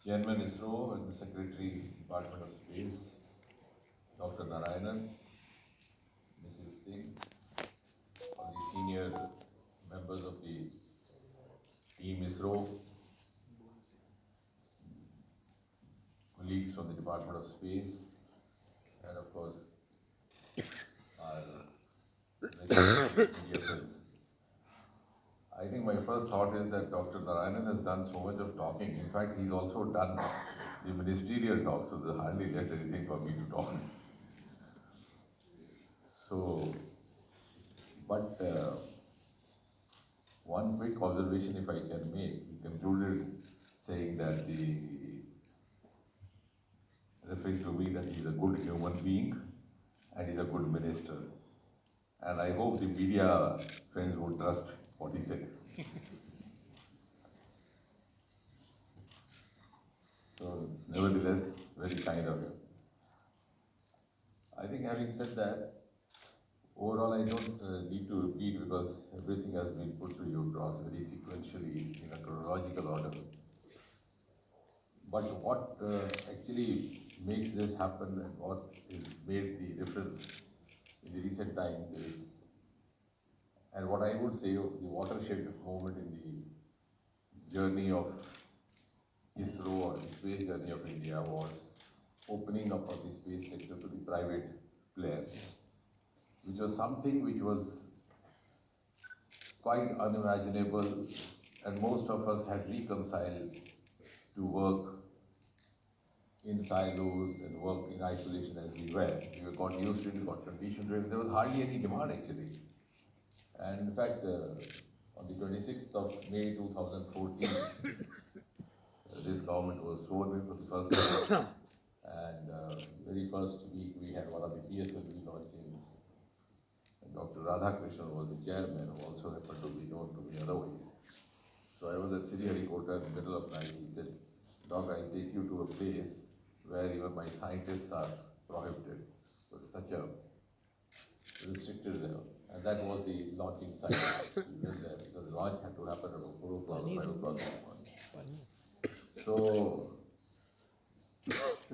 Chairman ISRO and the Secretary, Department of Space, Dr. Narayanan, Mrs. Singh, all the senior members of the team ISRO, colleagues from the Department of Space, and of course, our regular media friends. I think my first thought is that Dr. Narayanan has done so much of talking. In fact, he's also done the ministerial talk, so there's hardly left anything for me to talk. So, but one quick observation, if I can make, he concluded saying that referring to me, that he's a good human being and he's a good minister. And I hope the media friends would trust what he said. So, nevertheless, very kind of him. I think having said that, overall I don't need to repeat because everything has been put to you across very sequentially in a chronological order. But what actually makes this happen and what has made the difference in the recent times is, and what I would say the watershed moment in the journey of ISRO or the space journey of India was opening up of the space sector to the private players, which was something which was quite unimaginable, and most of us had reconciled to work in silos and work in isolation as we were. We got used to it, we got conditioned to it. There was hardly any demand actually. And in fact, on the 26th of May 2014, this government was sworn in for the first time. And very first week we had one of the PSLV launchings. And Dr. Radhakrishnan was the chairman, who also happened to be known to me otherwise. So I was at Sriharikota in the middle of night. He said, "Doc, I'll take you to a place where even my scientists are prohibited." It was such a restricted level. And that was the launching site. We went there because the launch had to happen at 4 o'clock, 5 o'clock in the morning. So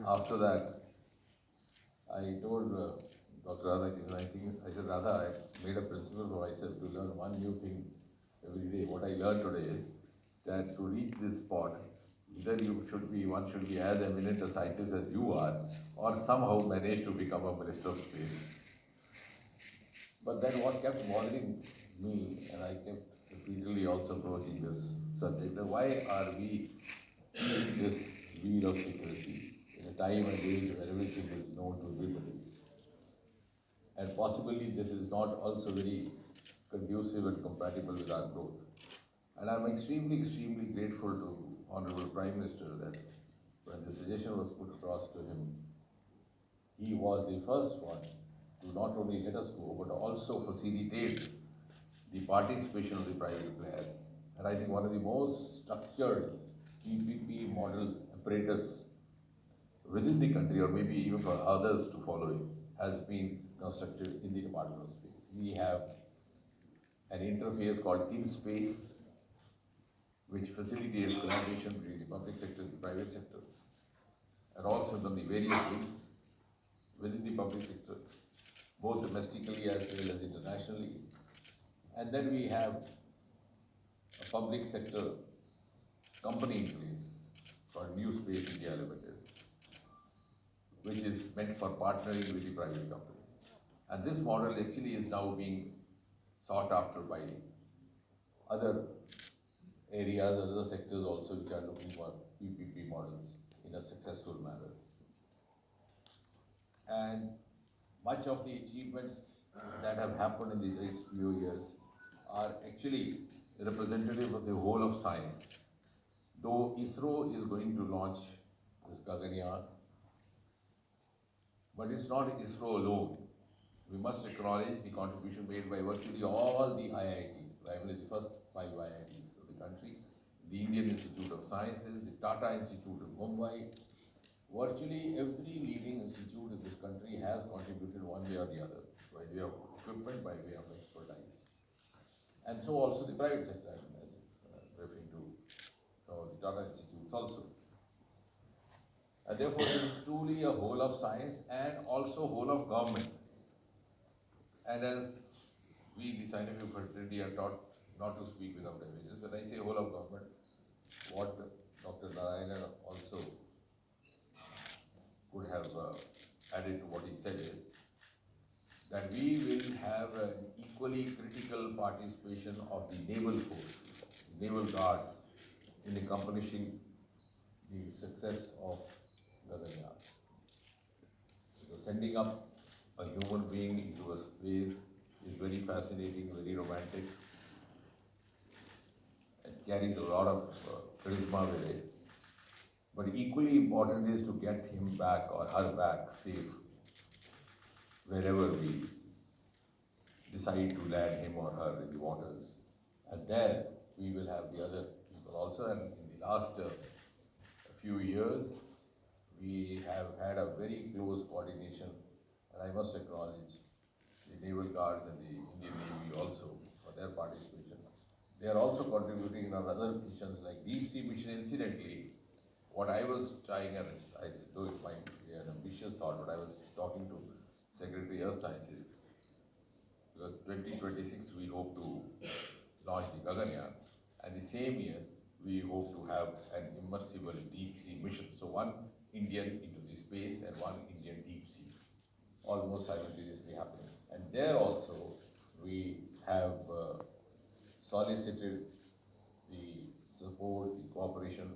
after that, I told Dr. Radhakrishnan, I said, "Radha, I made a principle for myself to learn one new thing every day. What I learned today is that to reach this spot, either one should be as eminent a scientist as you are, or somehow manage to become a minister of space." But then what kept bothering me, and I kept repeatedly also approaching this subject, that why are we in this wheel of secrecy in a time and age where everything is known to everybody? And possibly this is not also very conducive and compatible with our growth. And I'm extremely, extremely grateful to Honorable Prime Minister that when the suggestion was put across to him, he was the first one to not only let us go, but also facilitate the participation of the private players. And I think one of the most structured PPP model apparatus within the country, or maybe even for others to follow it, has been constructed in the Department of Space. We have an interface called InSpace, which facilitates collaboration between the public sector and the private sector, and also on the various links within the public sector, both domestically as well as internationally. And then we have a public sector company in place called New Space India Limited, which is meant for partnering with the private company. And this model actually is now being sought after by other areas, other sectors also, which are looking for PPP models in a successful manner. And much of the achievements that have happened in the last few years are actually representative of the whole of science. Though ISRO is going to launch this Gaganyaan, but it's not ISRO alone. We must acknowledge the contribution made by virtually all the IITs, primarily the first 5 IITs of the country, the Indian Institute of Sciences, the Tata Institute of Mumbai. Virtually every leading institute in this country has contributed one way or the other, by way of equipment, by way of expertise. And so also the private sector, as referring to some of the Tata institutes also. And therefore, it is truly a whole of science and also whole of government. And as we, the scientific fraternity, are taught not to speak without evidence, when I say whole of government, what Dr. Narayana also could have added to what he said is that we will have an equally critical participation of the naval force, naval guards, in accomplishing the success of Gaganyaan. So sending up a human being into a space is very fascinating, very romantic. It carries a lot of charisma with it. But equally important is to get him back or her back safe wherever we decide to land him or her in the waters. And there we will have the other people also. And in the last few years, we have had a very close coordination, and I must acknowledge the Naval Guards and the Indian Navy also for their participation. They are also contributing in our other missions like Deep Sea Mission. Incidentally, what I was trying, and I though it might be an ambitious thought, but I was talking to Secretary of Sciences, because 2026 we hope to launch the Gaganyaan, and the same year we hope to have an immersible deep sea mission. So one Indian into the space and one Indian deep sea, almost simultaneously happening. And there also we have solicited the support, the cooperation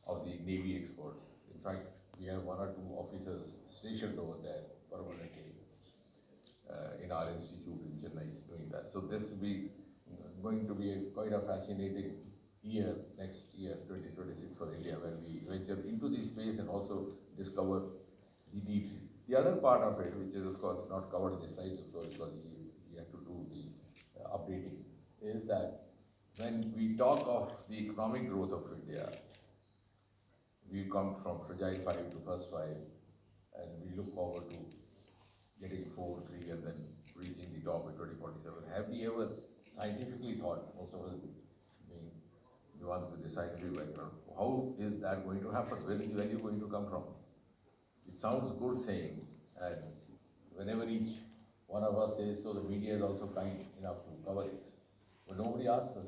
of the Navy experts. In fact, we have one or two officers stationed over there permanently in our institute in Chennai is doing that. So this will be going to be quite a fascinating year, next year, 2026 for India, when we venture into the space and also discover the deep sea. The other part of it, which is of course not covered in the slides also because you have to do the updating, is that when we talk of the economic growth of India, we come from fragile 5 to first 5, and we look forward to getting 4, 3, and then reaching the top in 2047. Have we ever scientifically thought, most of us being the ones with the scientific background, how is that going to happen? Where is the value going to come from? It sounds good saying, and whenever each one of us says so, the media is also kind enough to cover it. But nobody asks us,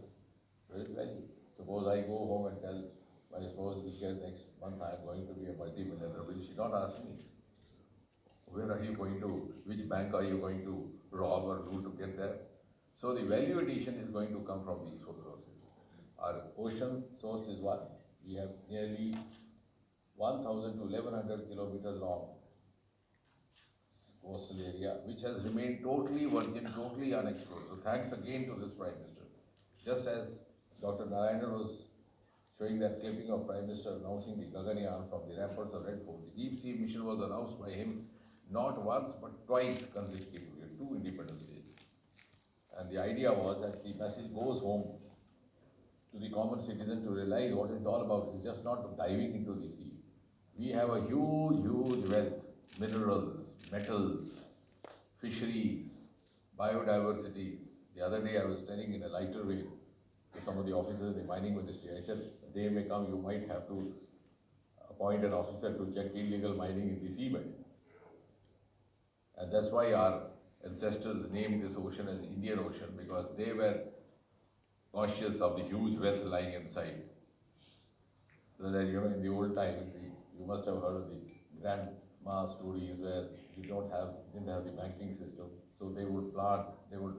where is the value? Suppose I go home and tell my spouse, next month I am going to be a multi-millionaire. Will she not ask me? Where are you going to, which bank are you going to rob or do to get there? So the value addition is going to come from these sources. Our ocean source is one. We have nearly 1,000 to 1,100 kilometers long coastal area, which has remained totally virgin, totally unexplored. So thanks again to this Prime Minister. Just as Dr. Narayana was showing that clipping of Prime Minister announcing the Gaganyaan from the ramparts of Red Fort, the deep sea mission was announced by him not once but twice consecutively, 2 Independence Days. And the idea was that the message goes home to the common citizen to realize what it's all about. It's just not diving into the sea. We have a huge, huge wealth, minerals, metals, fisheries, biodiversities. The other day I was telling in a lighter way to some of the officers in the mining ministry, I said, the day may come you might have to appoint an officer to check illegal mining in the seabed. And that's why our ancestors named this ocean as the Indian Ocean, because they were conscious of the huge wealth lying inside. So that, in the old times, you must have heard of the grandma stories where you didn't have the banking system. So they would plant, they would,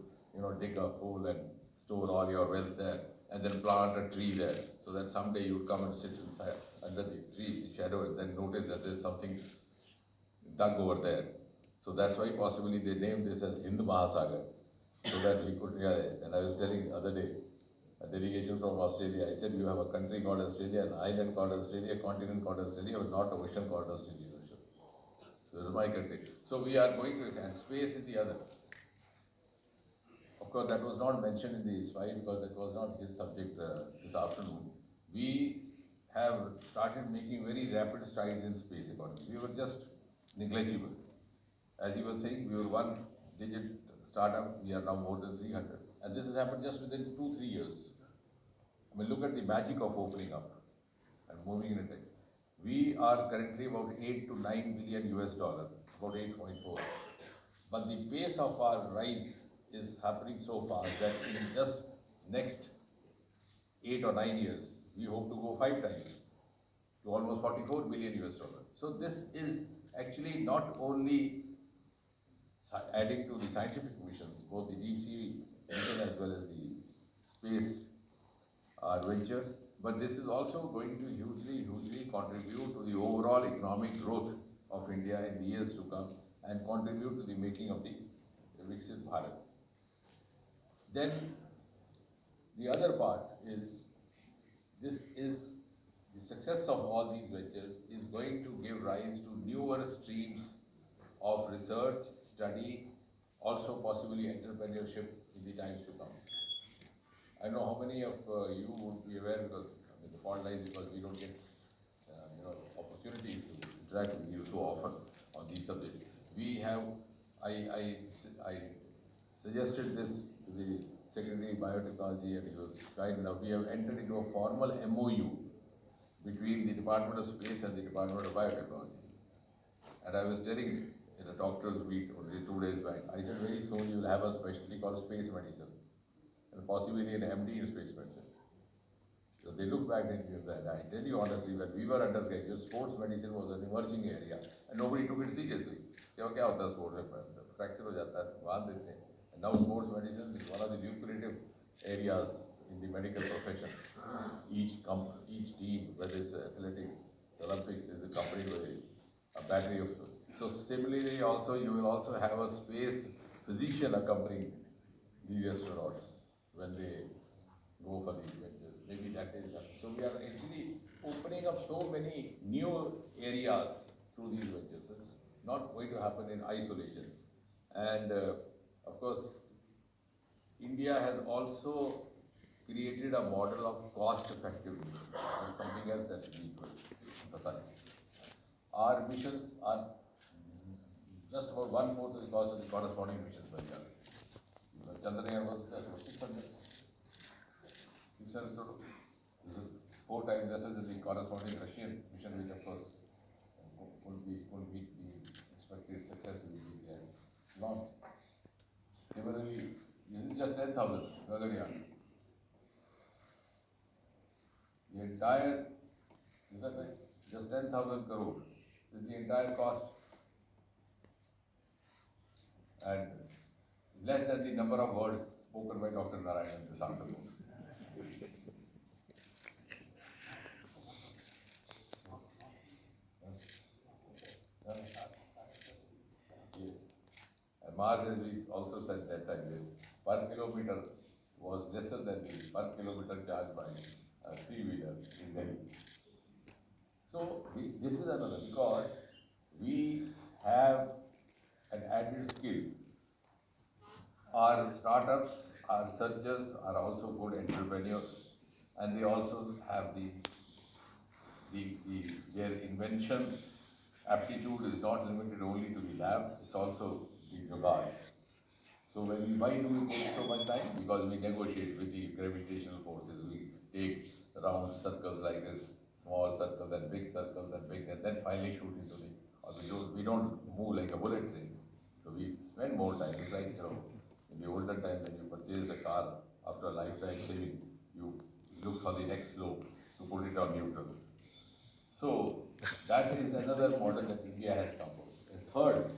dig a hole and store all your wealth there, and then plant a tree there, so that someday you would come and sit inside under the tree, the shadow, and then notice that there's something dug over there. So that's why possibly they named this as Hind Mahasagar, so that we could realize. And I was telling the other day, a delegation from Australia, I said, you have a country called Australia, an island called Australia, a continent called Australia, but not an ocean called Australian Ocean. So this is my country. So we are going to, and space is the other. Of course, that was not mentioned in the slide because that was not his subject this afternoon. We have started making very rapid strides in space economy. We were just negligible. As he was saying, we were one digit startup, we are now more than 300. And this has happened just within 2-3 years. I mean, look at the magic of opening up and moving in it. We are currently about 8 to 9 billion US dollar, about 8.4. But the pace of our rise is happening so fast that in just next 8 or 9 years, we hope to go 5 times to almost 44 billion US dollar. So this is actually not only adding to the scientific missions, both the deep sea mission as well as the space ventures, but this is also going to hugely contribute to the overall economic growth of India in the years to come and contribute to the making of the Viksit Bharat. Then the other part is this is the success of all these ventures is going to give rise to newer streams of research, study, also possibly entrepreneurship in the times to come. I know how many of you would be aware because the fault lies because we don't get opportunities to interact with you so often on these subjects. We have, I suggested this to the Secretary of Biotechnology and he was kind enough. We have entered into a formal MOU between the Department of Space and the Department of Biotechnology. And I was telling in a doctor's meet only 2 days back, I said very soon you will have a specialty called space medicine and possibly an MD in space medicine. So they look back and give that. I tell you honestly, when we were undergraduate, sports medicine was an emerging area and nobody took it seriously. क्या होता है sports में fracture हो जाता है बांध देते हैं. And now sports medicine is one of the lucrative areas in the medical profession. Each team, whether it's athletics, Olympics, is accompanied by a battery of. So similarly, also you will also have a space physician accompanying the astronauts when they go for these ventures. Maybe that is. So we are actually opening up so many new areas through these ventures. It's not going to happen in isolation. And of course, India has also created a model of cost-effective missions. That's something else that we need to emphasize. Our missions are just about 1/4 of the cost of the corresponding missions by India. Chandrayaan was 600 crore. This is 4 times lesser than the corresponding Russian mission, which of course could meet the expected success which India has launched. Similarly, this is just 10,000 Gaganyaan. The entire, is that right? Just 10,000 crore is the entire cost, and less than the number of words spoken by Dr. Narayan this afternoon. Yes. And Mars, as we also said that time, per kilometer was lesser than the per kilometer charged by a three-wheeler in Delhi. So this is another, because we have an added skill. Our startups, our researchers are also good entrepreneurs, and they also have their invention aptitude is not limited only to the lab, it's also the jugaad. So why do we take so much time? Because we negotiate with the gravitational forces. We take round circles like this, small circle, then big circle, then big, and then finally shoot into the, or we don't move like a bullet train. So we spend more time. It's like, in the olden time when you purchased a car, after a lifetime saving, you look for the next slope to put it on neutral. So that is another model that India has come up. And third,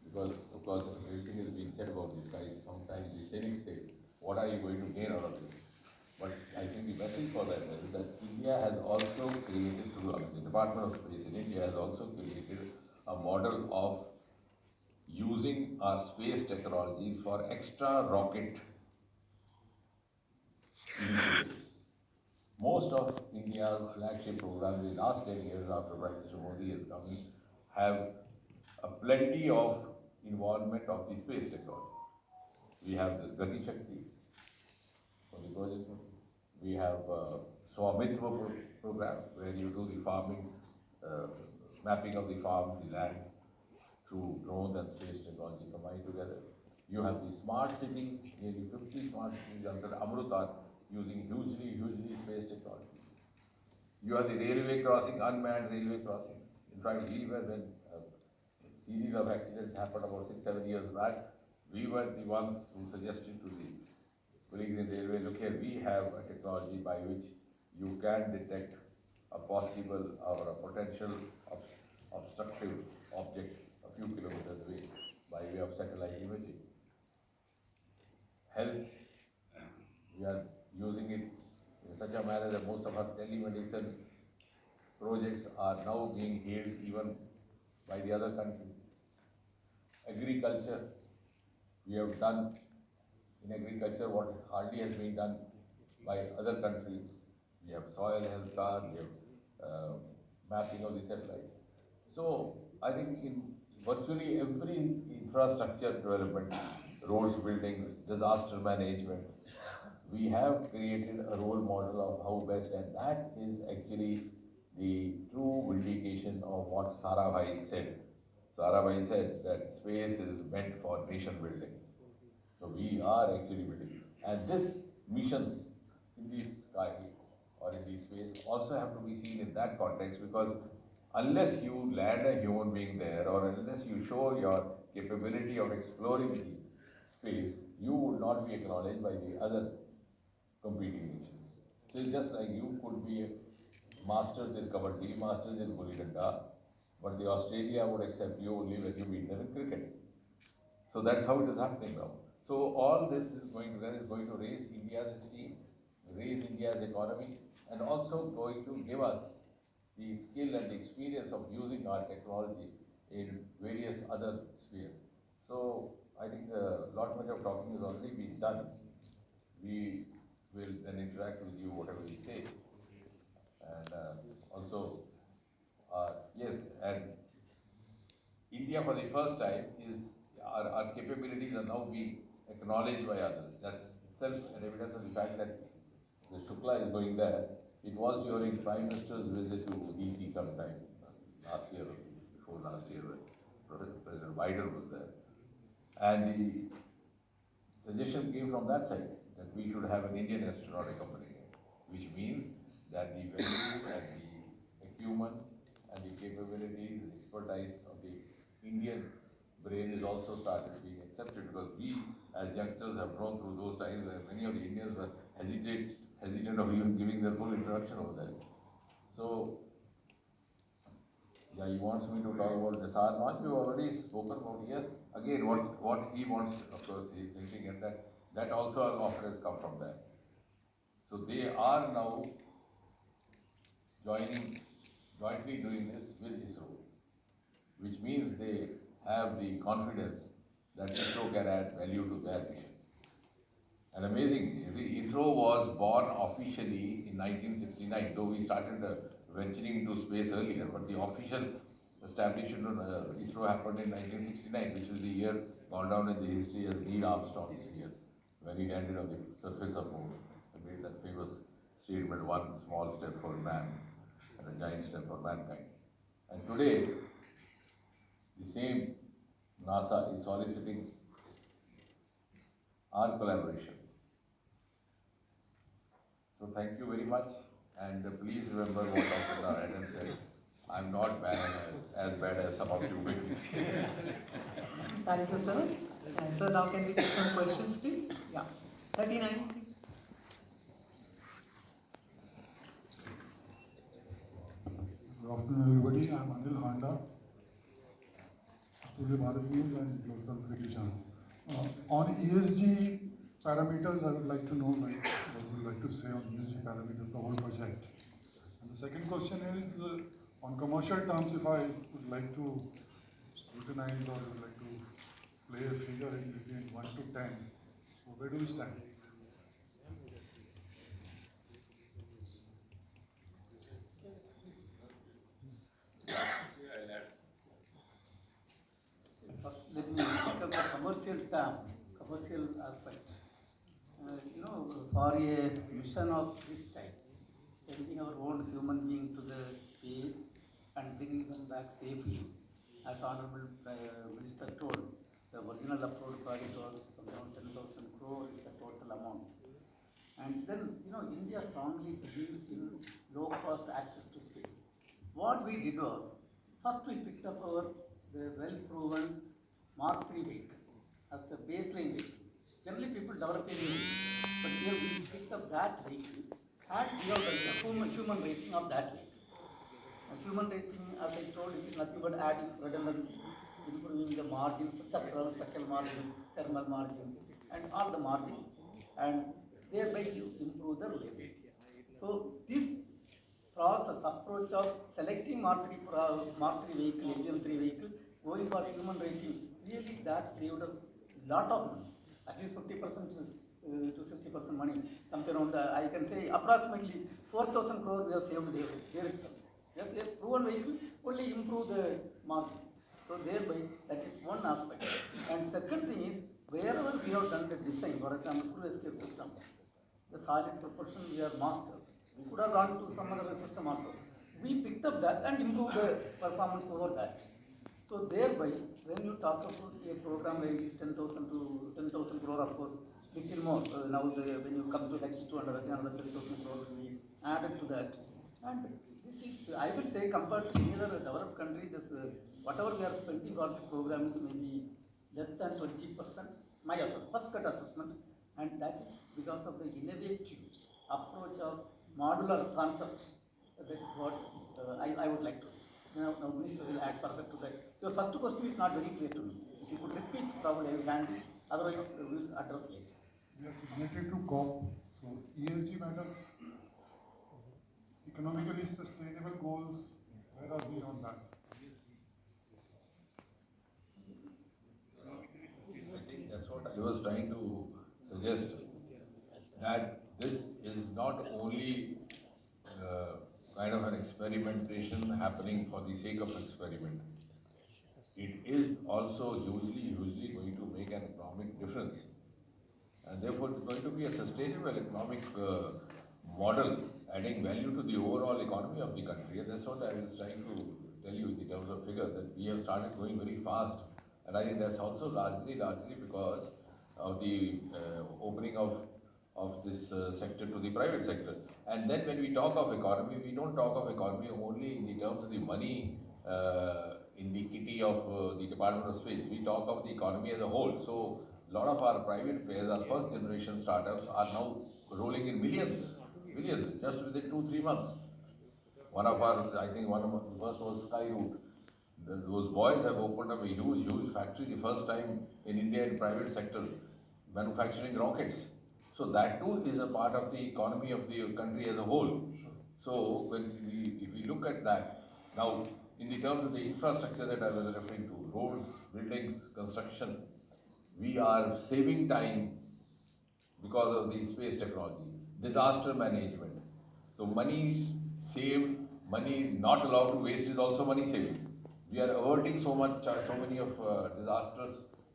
because of course everything is being said about these guys, sometimes the cynics say, what are you going to gain out of this? But I think the message for that is that India has also created, through the Department of Space in India has also created a model of using our space technologies for extra rocket initiatives. Most of India's flagship programs in the last 10 years after Prime Minister Modi has come in have a plenty of involvement of the space technology. We have this Gati Shakti for the project. We have Swamitva program where you do the farming, mapping of the farms, the land through drones and space technology combined together. You have the smart cities, nearly 50 smart cities under Amruta using hugely space technology. You are the railway crossing, unmanned railway crossings. In fact, we were when a series of accidents happened about 6, 7 years back, we were the ones who suggested to the colleagues in railway, look here, we have a technology by which you can detect a possible or a potential obstructive object a few kilometers away by way of satellite imaging. Health, we are using it in such a manner that most of our telemedicine projects are now being hailed even by the other countries. Agriculture, we have done in agriculture what hardly has been done by other countries. We have soil health cards, we have mapping of the satellites. So I think in virtually every infrastructure development, roads, buildings, disaster management, we have created a role model of how best, and that is actually the true vindication of what Sarabhai said. Sarabhai said that space is meant for nation building. So we are actually building. And this missions in the sky or in the space also have to be seen in that context, because unless you land a human being there or unless you show your capability of exploring the space, you would not be acknowledged by the other competing nations. So it's just like you could be masters in kabaddi, masters in gulli danda, but the Australia would accept you only when you beat them in cricket. So that's how it is happening now. So all this is going to raise India's esteem, raise India's economy, and also going to give us the skill and the experience of using our technology in various other spheres. So I think a lot much of talking has already been done. We will then interact with you whatever you say. And also, yes, and India for the first time is, our capabilities are now being acknowledged by others. That's itself an evidence of the fact that the Shukla is going there. It was during Prime Minister's visit to DC sometime last year or before last year when President Biden was there. And the suggestion came from that side that we should have an Indian astronaut company, which means that the value and the acumen and the capability, the expertise of the Indian brain is also started being accepted, because we as youngsters have grown through those times where many of the Indians were hesitant of even giving their full introduction over there. So, yeah, he wants me to talk about Nisar launch. We've already spoken about, yes. Again, what he wants, of course, he's thinking, and that also an offer has come from there. So they are now jointly doing this with ISRO, which means they have the confidence that ISRO can add value to their mission. And amazing, ISRO was born officially in 1969, though we started venturing into space earlier, but the official establishment of ISRO happened in 1969, which is the year gone down in the history as Neil Armstrong's year, when he landed on the surface of moon. He made that famous statement, one small step for man and a giant step for mankind. And today, the same NASA is soliciting our collaboration. So thank you very much, and please remember what Dr. Narayanan said. I'm not bad as bad as some of you may be. Thank you, sir. So now can we take some questions, please? Yeah. 39, please. Good afternoon, everybody. I'm Anil Handa, Surya Bharat News and Local 3 channel. On ESG parameters, I would like to know, what would you like to say on ESG parameters, the whole project? And the second question is, on commercial terms, if I would like to scrutinize or would like to play a figure in between 1 to 10, so where do we stand? First, let me pick up the commercial aspect. For a mission of this type, sending our own human being to the space and bringing them back safely, as Honorable Minister told, the original approach project was around 10,000 crore is the total amount. And then, India strongly believes in low-cost access to space. What we did was, first we picked up the well-proven Mark III vehicle as the baseline vehicle. Generally, people develop a new vehicle, but here we picked up that vehicle and we have done the human rating of that vehicle. Human rating, as I told you, is nothing but adding redundancy, improving the margins, structural margins, thermal margins, and all the margins, and thereby you improve the reliability. So this approach of selecting Mark III vehicle, LM3 vehicle, going for human rating, really that saved us lot of money, at least 50% to 60% money, something around, I can say approximately 4,000 crore we have saved there itself. Just a proven vehicle only improve the margin. So thereby, that is one aspect. And second thing is, wherever we have done the design, for example, crew escape system, the solid propulsion we are master. We could have gone to some other system also. We picked up that and improved the performance over that. So thereby, when you talk about a program like 10,000 to 10,000 crore, of course, little more. Now when you come to like 200, another 10,000 crore will be added to that. And this is, I will say, compared to any other developed country, this whatever we are spending on this program is maybe less than 20%. My first cut assessment, and that is because of the innovative approach of modular concept. This is what I would like to say. Now Minister will add further to that. Your first question is not very clear to me. If you could repeat, probably I will handle. Otherwise, we will address later. Yes, related to COP. So ESG matters, economically sustainable goals. Where are we on that? I think that's what I was trying to suggest, that this is not only kind of an experimentation happening for the sake of experiment. It is also hugely going to make an economic difference. And therefore, it's going to be a sustainable economic model, adding value to the overall economy of the country. And that's what I was trying to tell you in terms of figure, that we have started going very fast. And I think that's also largely because of the opening of this sector to the private sector. And then when we talk of economy, we don't talk of economy only in the terms of the money in the kitty of the Department of Space. We talk of the economy as a whole. So a lot of our private players, our first generation startups, are now rolling in millions, just within 2-3 months. One of the first was Skyroot. Those boys have opened up a huge factory, the first time in India in private sector, manufacturing rockets. So that too is a part of the economy of the country as a whole. So if we look at that, now in the terms of the infrastructure that I was referring to, roads, buildings, construction, we are saving time because of the space technology. Disaster management. So money saved, money not allowed to waste is also money saving. We are averting so many of disaster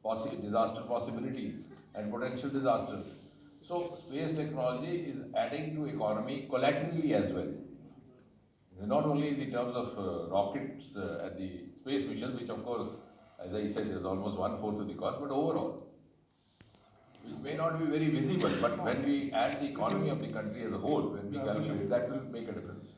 possibilities and potential disasters. So space technology is adding to economy collaterally as well. Not only in the terms of rockets and the space missions, which of course, as I said, is almost 1/4 of the cost, but overall, which may not be very visible, but when we add the economy of the country as a whole, when we calculate, that will make a difference.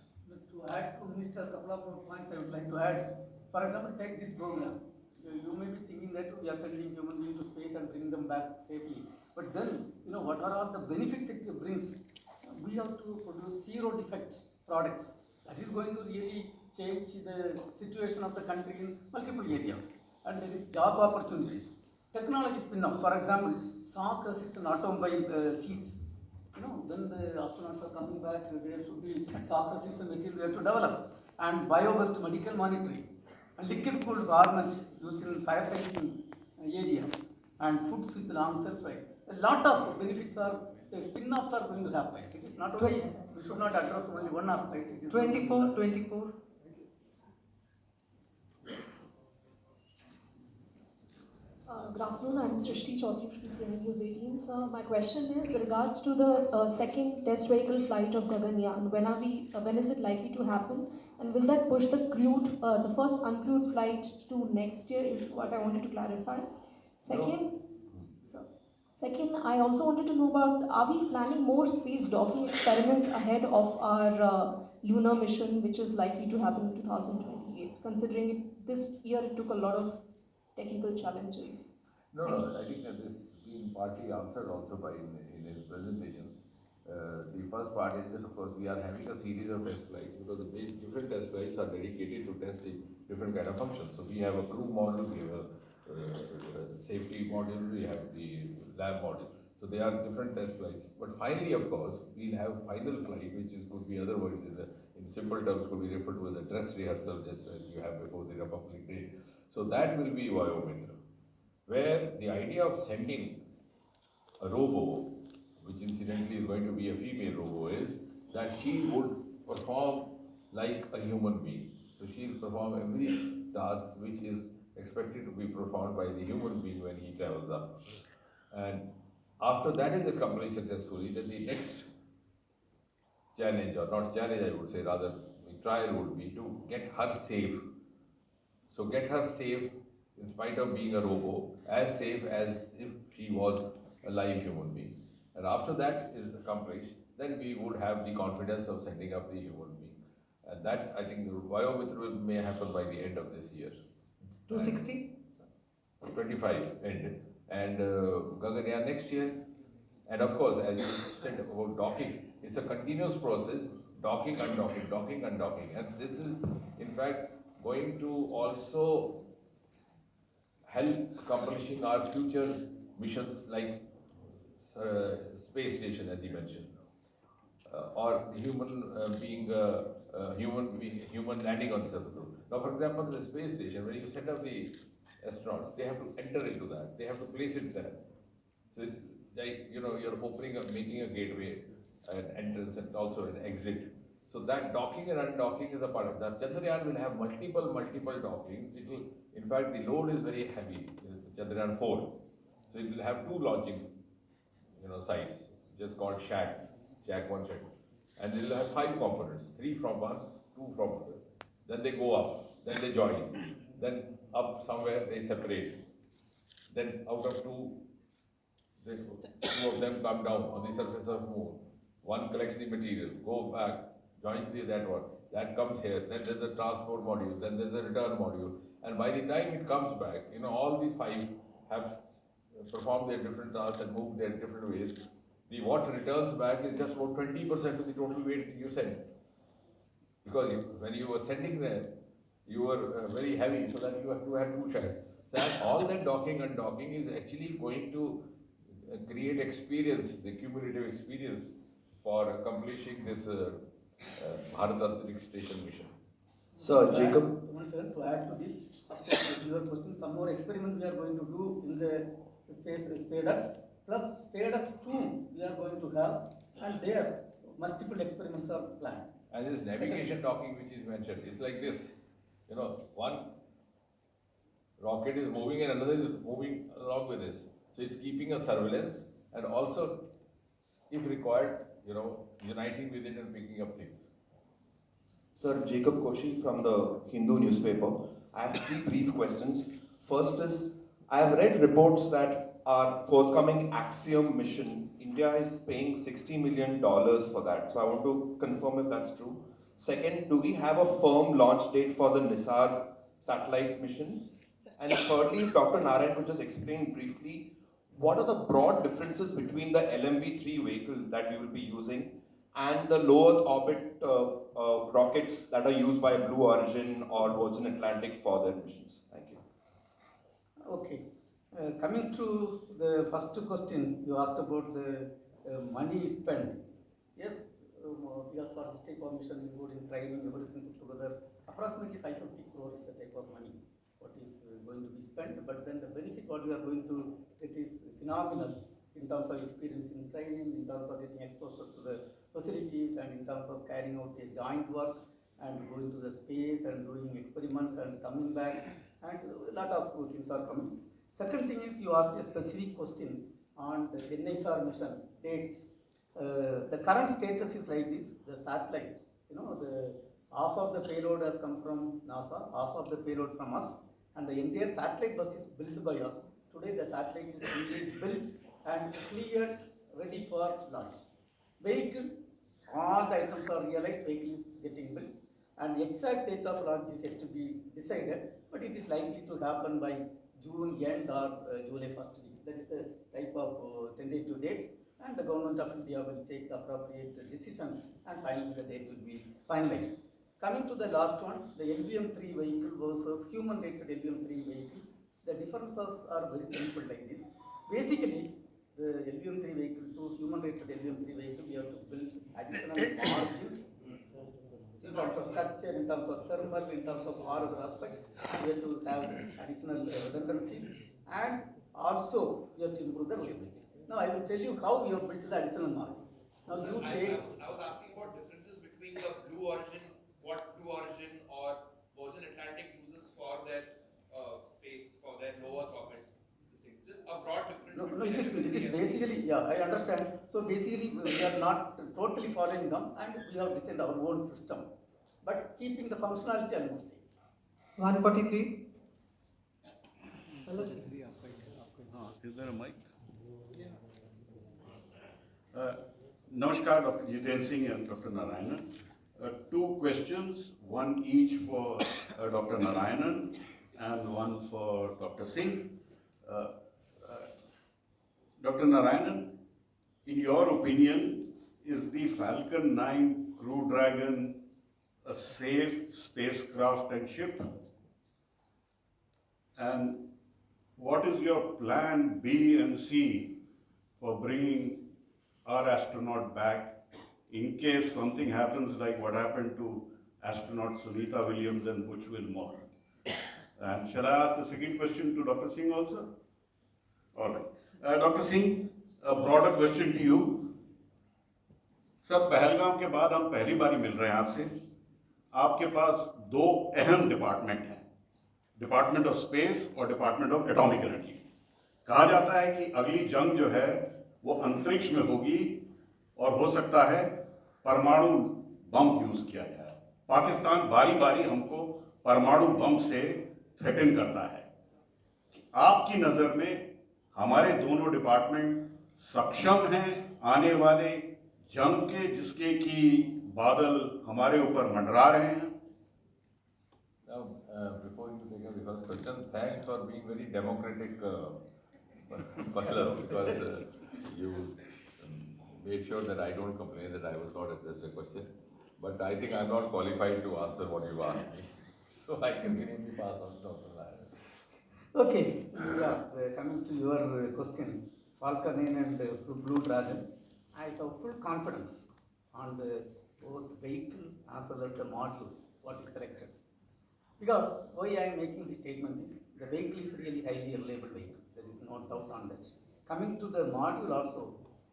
To add to Minister, a couple of more points I would like to add. For example, take this program. You may be thinking that we are sending human beings to space and bring them back safely. But then, what are all the benefits it brings? We have to produce zero defect products. That is going to really change the situation of the country in multiple areas. And there is job opportunities. Technology spin-offs, for example, shock-resistant automobile seats. When the astronauts are coming back, there should be shock-resistant material we have to develop. And bio-based medical monitoring. And liquid-cooled garment used in firefighting area. And foods with long shelf life. A lot of benefits the spin-offs are going to happen. It is not only, we should not address only one aspect. It is 24. Good afternoon, I'm Srishti Chaudhary from CNN News 18. So my question is regards to the second test vehicle flight of Gaganyaan. When is it likely to happen? And will that push the first uncrewed flight to next year is what I wanted to clarify. Second, I also wanted to know about, are we planning more space docking experiments ahead of our lunar mission, which is likely to happen in 2028, considering this year it took a lot of technical challenges? No, Thank no, you. I think that this has been partly answered also by in his presentation. The first part is that of course we are having a series of test flights because the different test flights are dedicated to testing different kind of functions. So we have a crew model, we have a safety module, we have the lab module. So they are different test flights. But finally, of course, we'll have final flight, which is could be otherwise in simple terms could be referred to as a dress rehearsal, just as you have before the Republic Day. So that will be Vayomitra, where the idea of sending a robo, which incidentally is going to be a female robo, is that she would perform like a human being. So she will perform every task which is expected to be performed by the human being when he travels up. And after that is accomplished successfully, then the next challenge, or not challenge I would say, rather the trial would be to get her safe. So get her safe in spite of being a robo, as safe as if she was a live human being. And after that is accomplished, then we would have the confidence of sending up the human being. And that, I think, the Vayomitra may happen by the end of this year. 260? 25 end. And Gaganyaan next year. And of course, as you said about docking, it's a continuous process, docking, undocking, docking, undocking. And this is, in fact, going to also help accomplishing our future missions like space station, as he mentioned, or human landing on the surface. Now, for example, the space station, when you send up the astronauts, they have to enter into that. They have to place it there. So it's like, you're opening up, making a gateway, an entrance and also an exit. So that docking and undocking is a part of that. Chandrayaan will have multiple dockings. It will, in fact, the load is very heavy. Chandrayaan 4. So it will have two launching, sites, just called shacks, shack 1, shack 2. And they will have 5 components, 3 from one, 2 from other. Then they go up, then they join, then up somewhere they separate. Then out of 2, two of them come down on the surface of moon. One collects the material, goes back, joins that one. That comes here. Then there's a transport module. Then there's a return module. And by the time it comes back, all these 5 have performed their different tasks and moved their different ways. The what returns back is just about 20% of the total weight you sent. Because when you were sending there, you were very heavy, so that you have to have 2 shacks. So all that docking and undocking is actually going to create experience, the cumulative experience for accomplishing this Bharat Antariksh Station mission. So, Jacob. To add to this, your question, some more experiments we are going to do in the SpaceX, plus SpaceX 2 we are going to have, and there multiple experiments are planned. And this navigation docking which is mentioned, it's like this, one rocket is moving and another is moving along with this. So it's keeping a surveillance and also, if required, uniting with it and picking up things. Sir, Jacob Koshi from the Hindu newspaper. I have 3 brief questions. First is, I have read reports that our forthcoming Axiom mission, India is paying $60 million for that. So I want to confirm if that's true. Second, do we have a firm launch date for the NISAR satellite mission? And thirdly, if Dr. Narayan could just explain briefly, what are the broad differences between the LMV-3 vehicle that we will be using and the low Earth orbit rockets that are used by Blue Origin or Virgin Atlantic for their missions? Thank you. Okay. Coming to the first question, you asked about the money spent. Yes, as for the state mission, including training, everything put together, approximately 550 crore is the type of money what is going to be spent. But then the benefit what we are going to, it is phenomenal in terms of experience in training, in terms of getting exposure to the facilities, and in terms of carrying out a joint work and going to the space and doing experiments and coming back, and a lot of things are coming. Second thing is, you asked a specific question on the NISR mission date. The current status is like this: the satellite, the half of the payload has come from NASA, half of the payload from us, and the entire satellite bus is built by us. Today the satellite is fully built and cleared, ready for launch. Vehicle, all the items are realized, vehicle is getting built, and exact date of launch is yet to be decided, but it is likely to happen by June end or July first week. That is the type of tentative dates, and the government of India will take the appropriate decision, and finally the date will be finalized. Coming to the last one, the LVM3 vehicle versus human-rated LVM3 vehicle, the differences are very simple like this. Basically, the LVM3 vehicle to human-rated LVM3 vehicle, we have to build additional margins in terms of structure, in terms of thermal, in terms of all other aspects. We have to have additional redundancies, and also we have to improve the reliability. Now I will tell you how we have built the additional margin. Now you take. I was asking about differences between the Blue Origin, what Blue Origin or Virgin Atlantic uses for their space, for their lower orbit. Just a broad difference. No, it is basically, yeah, I understand. So basically, we are not totally following them, and we have designed our own system, but keeping the functionality almost same. 143. Is there a mic? Namaskar, Dr. Jiten Singh and Dr. Narayanan. Two questions, one each for Dr. Narayanan and one for Dr. Singh. Dr. Narayanan, in your opinion, is the Falcon 9 Crew Dragon a safe spacecraft and ship? And what is your plan B and C for bringing our astronaut back in case something happens like what happened to astronaut Sunita Williams and Butch Wilmore? And shall I ask the second question to Dr. Singh also? All right. Dr. Singh, a broader question to you. Sir, Pahalgam के बाद हम पहली बार मिल रहे हैं आपसे. आपके पास दो अहम डिपार्टमेंट हैं, डिपार्टमेंट ऑफ स्पेस और डिपार्टमेंट ऑफ एटॉमिक एनर्जी. कहा जाता है कि अगली जंग जो है वो अंतरिक्ष में होगी और हो सकता है परमाणु बम यूज किया जाए. पाकिस्तान बारी बारी हमको परमाणु बम से थ्रेटन करता है. आपकी नज़र में हमारे दोनों डिपार्टमेंट सक्षम हैं आने वाले जंग के जिसके कि बादल हमारे ऊपर मंडरा रहे हैं? Now, before you take up the first question, thanks for being very democratic, because you made sure that I don't complain that I was not addressed a question. But I think I'm not qualified to answer what you asked me. So I can immediately pass on to Dr. Ryan. Okay, yeah, coming to your question, Falcon 9 and Blue Dragon, I have full confidence on the both vehicle as well as the module, what is selected. Because why I am making this statement is, the vehicle is really highly reliable vehicle, there is no doubt on that. Coming to the module also,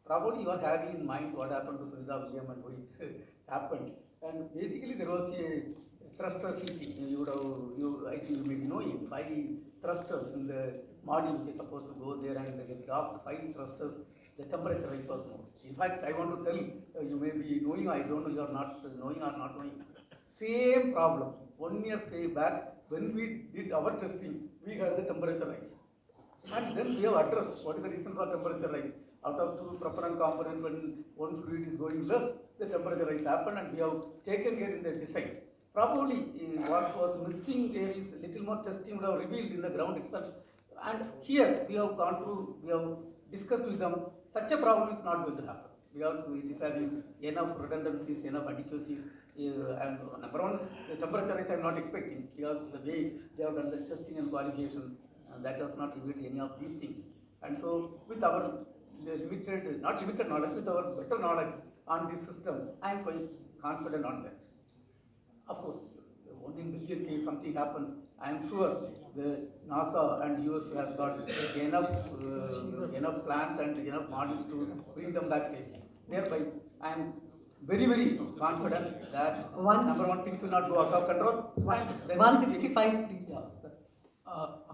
probably you are having in mind what happened to Sunita Williams and why it happened. And basically there was a thruster heating. I think you may be knowing, 5 thrusters in the module which is supposed to go there, and get after 5 thrusters, the temperature rise was more. In fact, I want to tell you may be knowing, I don't know you are not knowing or not knowing. Same problem. 1 year back, when we did our testing, we had the temperature rise. And then we have addressed what is the reason for temperature rise. Out of 2 propellant component, when one fluid is going less, the temperature rise happened, and we have taken care in the design. Probably what was missing there is little more testing would have revealed in the ground itself. And here we have gone through, we have discussed with them, such a problem is not going to happen, because it is having enough redundancies, enough adequacies, and number one, the temperature rise I am not expecting, because the way they have done the testing and qualification, that does not reveal any of these things. And so with our limited, not limited knowledge, with our better knowledge on this system, I am quite confident on that. Of course, 1 in a million case something happens, I am sure the NASA and US has got enough plans and enough modules to bring them back safely. Thereby, I am very, very confident that number one, things will not go out of control. 165, please. Yeah, sir.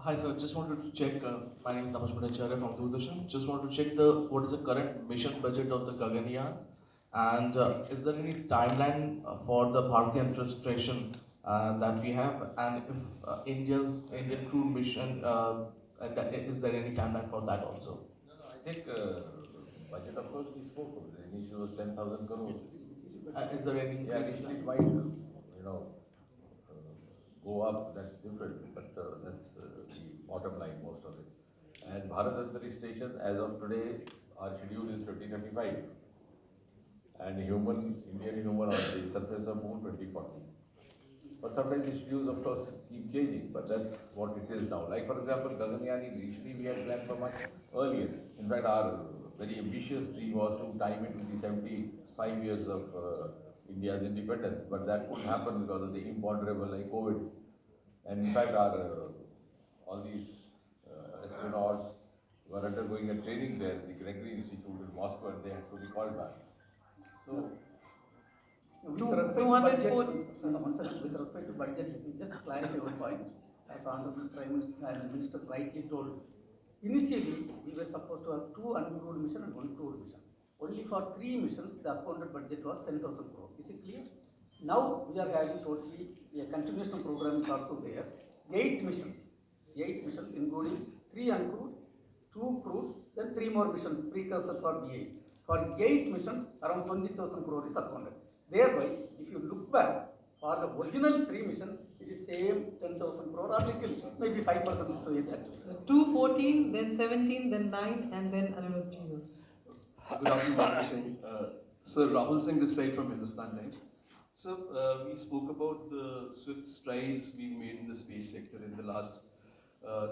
Hi sir, just wanted to check, my name is Namash Bhattacharya from Doordarshan. Just want to check what is the current mission budget of the Gaganyaan, and is there any timeline for the Bharatiya infiltration that we have, and if Indian crew mission, is there any timeline for that also? No, I Take budget, of course, we spoke of it. Initially was 10,000 crore. Is there any? Yeah, initially it might, go up, that's different, but that's the bottom line, most of it. And Bharat Antariksha Station, as of today, our schedule is 2035. And Indian human on the surface of moon 2040. But sometimes the schedules, of course, keep changing, but that's what it is now. Like, for example, Gaganyaan, initially we had planned for much earlier. In fact, our very ambitious dream was to time it with the 75 years of India's independence, but that couldn't happen because of the imponderable like COVID. And in fact, all these astronauts were undergoing a training there, the Gregory Institute in Moscow, and they had to be called back. So, With Two- respect to 204 budget, sir, one second. With respect to budget, let me just clarify one point. As Honorable Prime Minister and Minister rightly told, initially we were supposed to have 2 uncrewed missions and 1 crewed mission. Only for 3 missions, the appointed budget was 10,000 crore. Is it clear? Now we are having totally a continuation program is also there. 8 missions, including 3 uncrewed, 2 crewed, then 3 more missions, precursor for BAs. For 8 missions, around 20,000 crore is appointed. Thereby, if you look back, for the original 3 missions, it is same 10,000 crore or little, maybe 5% is way that way. 214, then 17, then 9, and then another 3 years. Good afternoon, Dr. Singh. Sir, Rahul Singh this side from Hindustan Times. So, we spoke about the swift strides we've made in the space sector in the last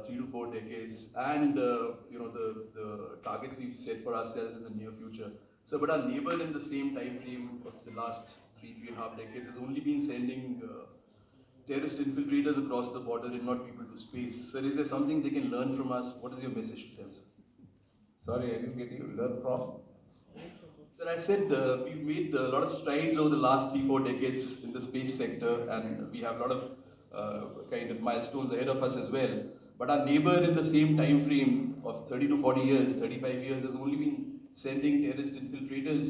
3 to 4 decades, and the targets we've set for ourselves in the near future. So, but our neighbor in the same time frame of the last 3.5 decades has only been sending terrorist infiltrators across the border and not people to space. Sir, is there something they can learn from us? What is your message to them, sir? sorry, I didn't get you. Learn from? Sir, I said we've made a lot of strides over the last 3-4 decades in the space sector, and we have a lot of kind of milestones ahead of us as well. But our neighbor in the same time frame of 30 to 40 years, 35 years, has only been sending terrorist infiltrators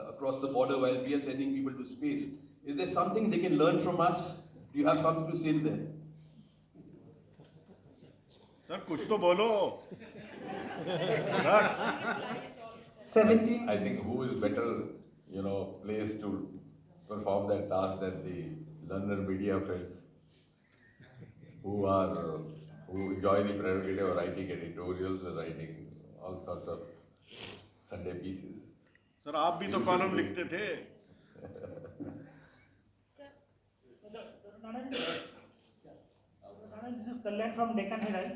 across the border while we are sending people to space. Is there something they can learn from us? Do you have something to say to them? Sir कुछ तो बोलो 17. I think who is better, placed to perform that task than the learned media friends who enjoy the prerogative of writing editorials and writing all sorts of Sunday pieces. Sir आप भी तो column लिखते थे This is Kalyan from Deccan Herald.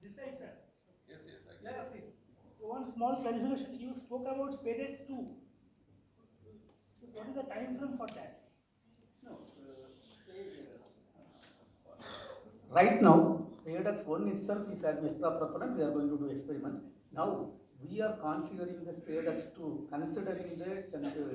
This side, sir. Yes, Yeah, please. One small clarification. You spoke about SpaceX 2. So what is the time frame for that? Right now, SpaceX 1 itself is an extra propellant. We are going to do experiment. Now, we are configuring the SpaceX 2, considering the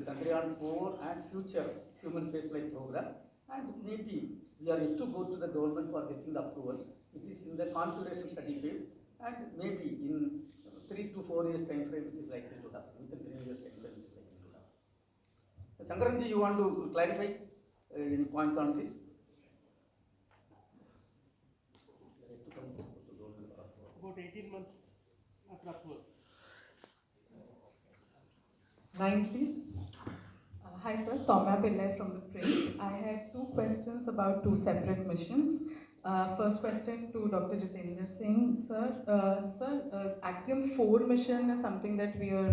Chandrayaan 4 and future human spaceflight program. And maybe we are yet to go to the government for getting the approval. It is in the configuration study phase, and maybe in 3 to 4 years time frame it is likely to happen. Within 3 years time frame it is likely to happen. Shankaranji, you want to clarify any points on this? About 18 months after approval. 9, please. Hi sir, Soumya Pillai from the print. I had 2 questions about 2 separate missions. First question to Dr. Jitendra Singh. Sir, Axiom 4 mission is something that we are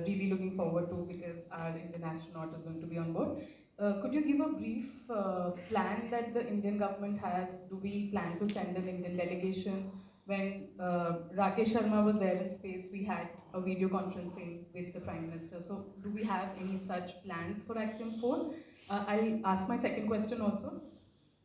really looking forward to because our Indian astronaut is going to be on board. Could you give a brief plan that the Indian government has? Do we plan to send an Indian delegation? When Rakesh Sharma was there in space, we had a video conferencing with the Prime Minister. So do we have any such plans for Axiom 4? I'll ask my second question also.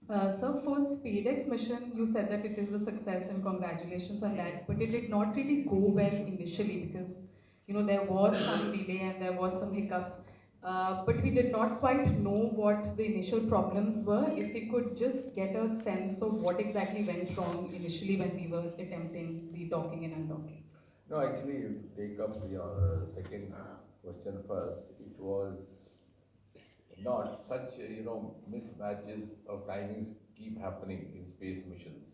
So for SpaceX mission, you said that it is a success and congratulations on that, but it did not really go well initially because there was some delay and there was some hiccups. But we did not quite know what the initial problems were. If we could just get a sense of what exactly went wrong initially when we were attempting the docking and undocking. No, actually, to take up your second question first, it was not such, mismatches of timings keep happening in space missions.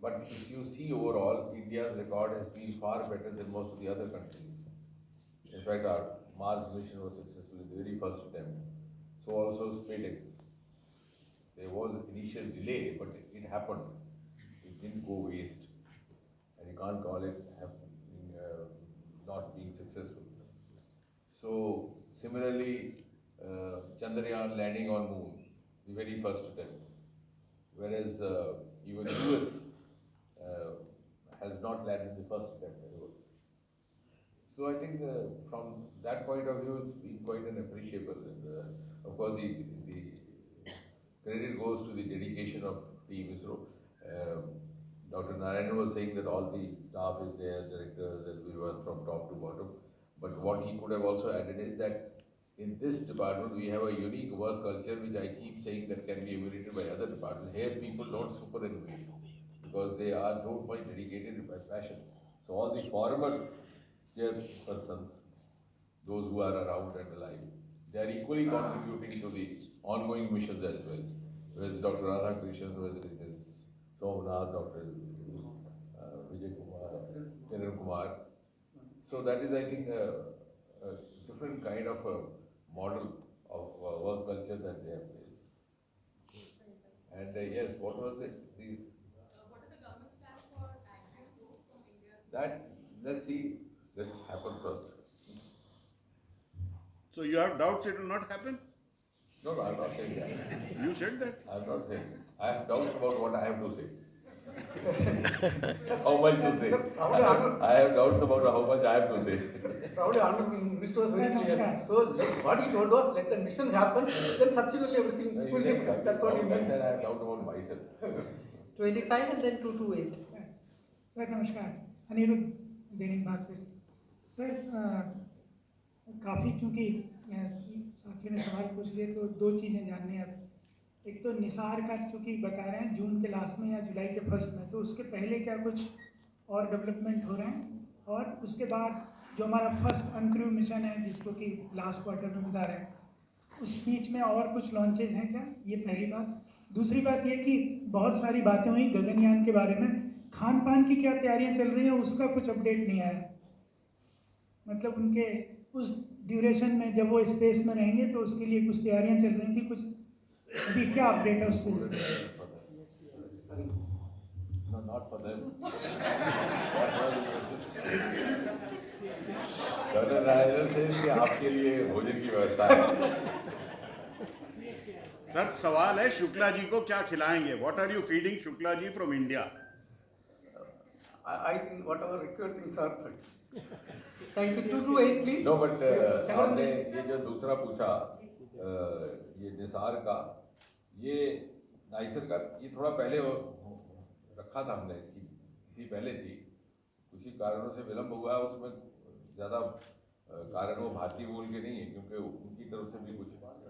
But if you see overall, India's record has been far better than most of the other countries. In fact, our Mars mission was successful in the very first attempt. So also SpaceX. There was initial delay, but it happened. It didn't go waste. And you can't call it not being successful. So similarly, Chandrayaan landing on moon, the very first attempt. Whereas even US has not landed the first attempt ever. So I think from that point of view, it's been quite an appreciable. And of course, the credit goes to the dedication of Team ISRO. Dr. Narayan was saying that all the staff is there, directors, and we work from top to bottom. But what he could have also added is that in this department, we have a unique work culture, which I keep saying that can be emulated by other departments. Here, people don't superannuate because they are so much dedicated by passion. So all the former chairpersons, those who are around and alive, they are equally contributing to the ongoing missions as well. Whereas Dr. Radhakrishnan, whether it is Somnath, Dr. Vijay Kumar, Kiran Kumar. So that is, I think, a different kind of a model of work culture that they have placed. And yes, what was it? What are the government's plans for axiom from India? That, let's see, let's happen first. So you have doubts it will not happen? No, I'm not saying that. You said that. I'm not saying. I have doubts about what I have to say. How much to say? I have doubts about how much I have to say. Probably Honorable Minister was very clear. So what he told was, let the mission happen, then subsequently everything will be discussed. That's what he meant. I have doubt about myself. 25 and then 228. Sir नमस्कार, Anirudh Dainik Bhaskar sir काफ़ी क्योंकि साथियों ने सवाल पूछ लिए तो दो चीज़ें जाननी है। एक तो निसार का चूँकि बता रहे हैं जून के लास्ट में या जुलाई के फर्स्ट में, तो उसके पहले क्या कुछ और डेवलपमेंट हो रहे हैं, और उसके बाद जो हमारा फर्स्ट अनक्रू मिशन है जिसको कि लास्ट क्वार्टर में बता रहे हैं, उस बीच में और कुछ लॉन्चेस हैं क्या? ये पहली बात। दूसरी बात ये कि बहुत सारी बातें हुई गगनयान के बारे में, खान पान की क्या तैयारियां चल रही हैं उसका कुछ अपडेट नहीं आया। मतलब उनके उस ड्यूरेशन में जब वो स्पेस में रहेंगे तो उसके लिए कुछ तैयारियां चल रही थी, कुछ अभी क्या अपडेट है उससे? No, not for them. Dr. Narayan says कि आपके लिए भोजन की व्यवस्था है। सर सवाल है शुक्ला जी को क्या खिलाएंगे? What are you feeding Shukla ji from India? I think whatever required things are fine. Thank you. 228, please. No, but आपने ये जो दूसरा पूछा ये निसार का, ये नाइसर का, ये थोड़ा पहले रखा था हमने, इसकी पहले थी, कुछ ही कारणों से विलम्ब हुआ। उसमें ज़्यादा कारण वो भारतीय मूल के नहीं है, क्योंकि उनकी तरफ से भी कुछ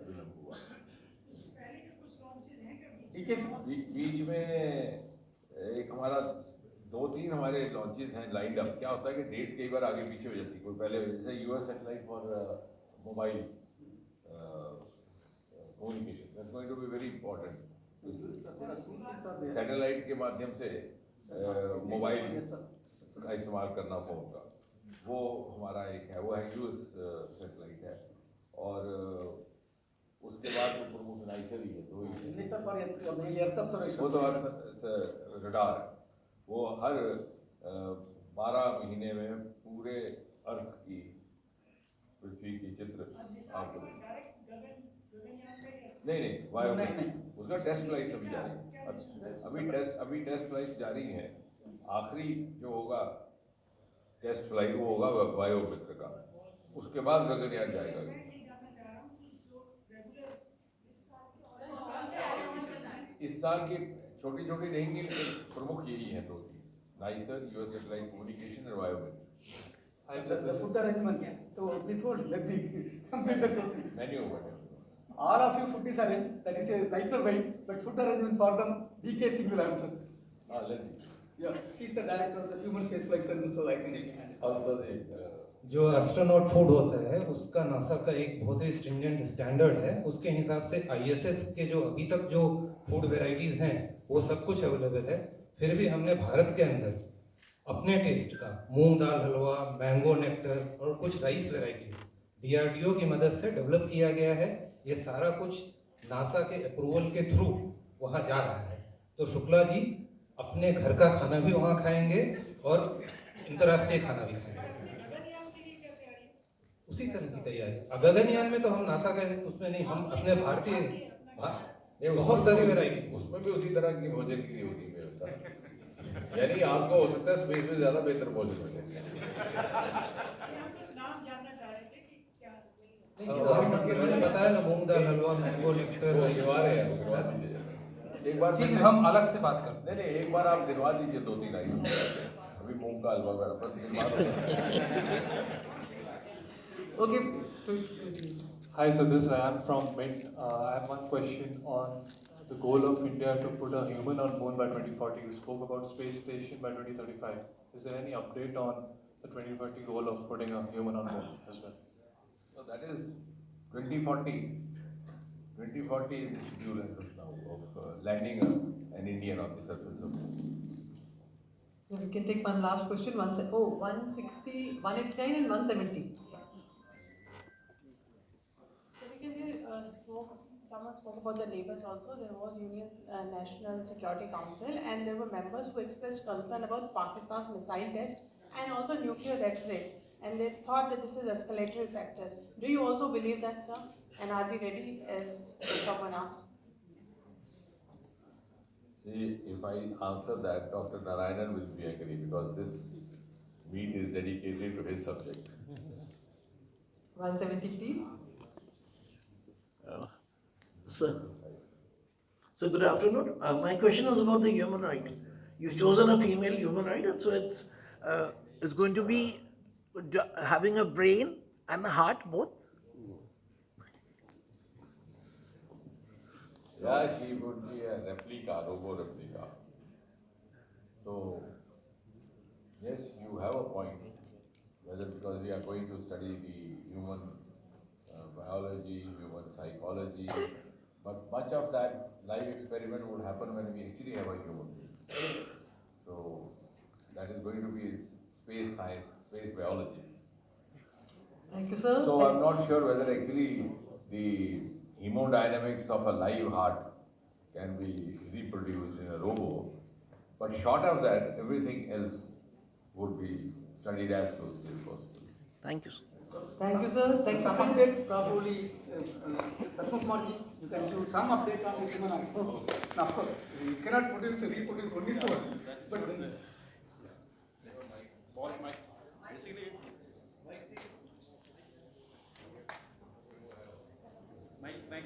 विलम्ब हुआ। बीच में एक हमारा 2-3 हमारे लॉन्चेस हैं लाइंड अप। क्या होता है कि डेट कई बार आगे पीछे हो जाती है, कोई पहले, जैसे use satellite for mobile communication, that's going to be very important. Satellite के माध्यम से मोबाइल का इस्तेमाल करना फ़ोन का, वो हमारा एक है, वो है यूएस सैटेलाइट है। और उसके बाद वो प्रमुख नाइसर ही है, दो ही है। वो तो रडार, वो हर 12 महीने में पूरे अर्थ की, पृथ्वी की चित्र आपको नहीं वायोमेट्रिक, उसका टेस्ट फ्लाइट्स अभी जारी है। अभी टेस्ट फ्लाइट्स जारी हैं। आखिरी जो होगा टेस्ट फ्लाइट वो होगा वायोमेट्रिक का, उसके बाद गगनयान जाएगा। इस साल की छोटी छोटी रहेंगी, लेकिन प्रमुख यही है दो चीज, नाइसर, यूएस सैटेलाइट कम्युनिकेशन और biometric. Food arrangement. So before let me complete the question. Menu. All of you food is arranged. That is a lighter weight, but food arrangement for them. DK single answer. Let me. Yeah, he's the director of the Human Space Flight Center, so I can. Also the जो astronaut food होता है उसका NASA का एक बहुत ही stringent standard है। उसके हिसाब से आईएसएस के जो अभी तक जो फूड वेराइटीज़ हैं वो सब कुछ अवेलेबल है। फिर भी हमने भारत के अंदर अपने टेस्ट का मूंग दाल हलवा, मैंगो नेक्टर और कुछ राइस वेराइटीज DRDO की मदद से डेवलप किया गया है। ये सारा कुछ नासा के अप्रूवल के थ्रू वहाँ जा रहा है। तो शुक्ला जी अपने घर का खाना भी वहाँ खाएंगे और अंतर्राष्ट्रीय खाना भी खाएंगे। उसी तरह की तैयारी। अब गगनयान में तो हम नासा का उसमें नहीं, हम अपने भारतीय बहुत सारी वैरायटी उसमें भी उसी तरह की भोजन की होगी व्यवस्था। यानी आपको हो सकता है स्पेस में ज्यादा बेहतर भोजन मिले। मैंने बताया ना, मूंग दाल हलवा, मैंगो नेक्टर, गिनवा रहे हैं, गिनवा दीजिए एक बार। ठीक है, हम अलग से बात करते हैं। नहीं, एक बार आप गिनवा दीजिए 2-3 आइटम। अभी मूंग का हलवा वगैरह। Okay. Hi, so this is Ayan from Mint. I have one question on the goal of India to put a human on moon by 2040. You spoke about space station by 2035. Is there any update on the 2040 goal of putting a human on moon as well? So that is 2040. 2040 is the schedule as of now of landing an Indian on the surface of moon. So we can take one last question. 160, 189 and 170. So because you someone spoke about the labels also, there was Union National Security Council and there were members who expressed concern about Pakistan's missile test and also nuclear rhetoric, and they thought that this is escalatory factors. Do you also believe that, sir? And are we ready, as someone asked? See, if I answer that, Dr. Narayanan will be angry because this meet is dedicated to his subject. 170, please. So good afternoon. My question is about the human right. You've chosen a female human right, so it's going to be having a brain and a heart both. Yeah, she would be a replica, robo replica. So, yes, you have a point. Whether because we are going to study the human biology, human psychology, but much of that live experiment would happen when we actually have a human being. So, that is going to be space science, space biology. Thank you, sir. So, I'm not sure whether actually the hemodynamics of a live heart can be reproduced in a robo, but short of that, everything else would be studied as closely as possible. Thank you, sir. Thank you, sir. Thank you. Some updates probably, Padmakumarji, you can do some update on the human eye. Now, of course, you cannot reproduce only story, but Boss Mike. Basically, Mike.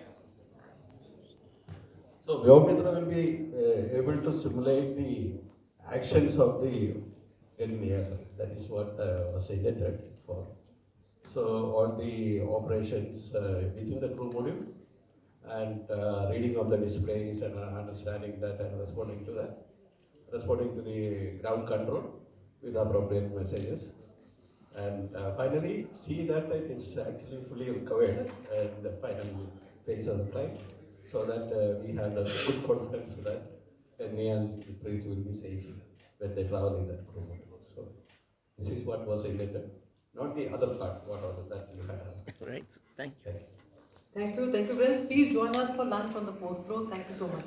So Vyomitra will be able to simulate the actions of the enemy. That is what was intended for. So all the operations within the crew module and reading of the displays and understanding that and responding to that, responding to the ground control with appropriate messages. And finally, see that it is actually fully recovered in the final phase of the flight, so that we have the good confidence that enemy and crews will be safe when they travel in that crew module. So this is what was intended, not the other part, what was that you had asked. Right. Thank you. Thank you, friends. Please join us for lunch on the 4th floor. Thank you so much.